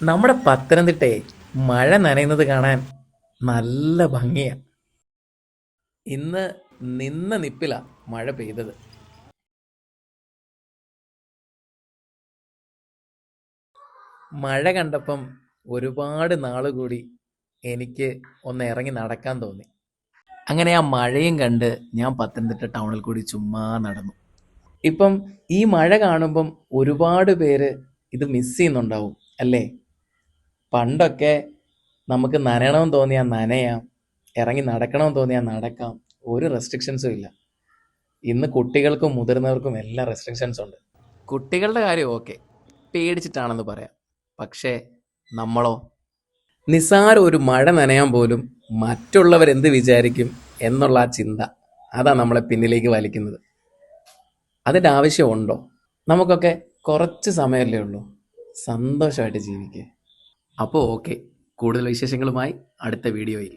നമ്മുടെ പത്തനംതിട്ടയെ മഴ നനയുന്നത് കാണാൻ നല്ല ഭംഗിയാ. ഇന്ന് നിന്ന നിപ്പിലാ മഴ പെയ്തത്. മഴ കണ്ടപ്പം ഒരുപാട് നാള് കൂടി എനിക്ക് ഒന്ന് ഇറങ്ങി നടക്കാൻ തോന്നി. അങ്ങനെ ആ മഴയും കണ്ട് ഞാൻ പത്തനംതിട്ട ടൗണിൽ കൂടി ചുമ്മാ നടന്നു. ഇപ്പം ഈ മഴ കാണുമ്പം ഒരുപാട് പേര് ഇത് മിസ് ചെയ്യുന്നുണ്ടാവും അല്ലേ? പണ്ടൊക്കെ നമുക്ക് നനയണമെന്ന് തോന്നിയാൽ നനയാം, ഇറങ്ങി നടക്കണമെന്ന് തോന്നിയാൽ നടക്കാം, ഒരു റെസ്ട്രിക്ഷൻസും ഇല്ല. ഇന്ന് കുട്ടികൾക്കും മുതിർന്നവർക്കും എല്ലാം റെസ്ട്രിക്ഷൻസ് ഉണ്ട്. കുട്ടികളുടെ കാര്യം ഓക്കെ, പേടിച്ചിട്ടാണെന്ന് പറയാം. പക്ഷേ നമ്മളോ? നിസ്സാര ഒരു മഴ നനയാൻ പോലും മറ്റുള്ളവരെന്ത് വിചാരിക്കും എന്നുള്ള ആ ചിന്ത, അതാ നമ്മളെ പിന്നിലേക്ക് വലിക്കുന്നത്. അതിൻ്റെ ആവശ്യമുണ്ടോ? നമുക്കൊക്കെ കുറച്ച് സമയമല്ലേ ഉള്ളൂ, സന്തോഷമായിട്ട് ജീവിക്കുക. അപ്പോൾ ഓക്കെ, കൂടുതൽ വിശേഷങ്ങളുമായി അടുത്ത വീഡിയോയിൽ.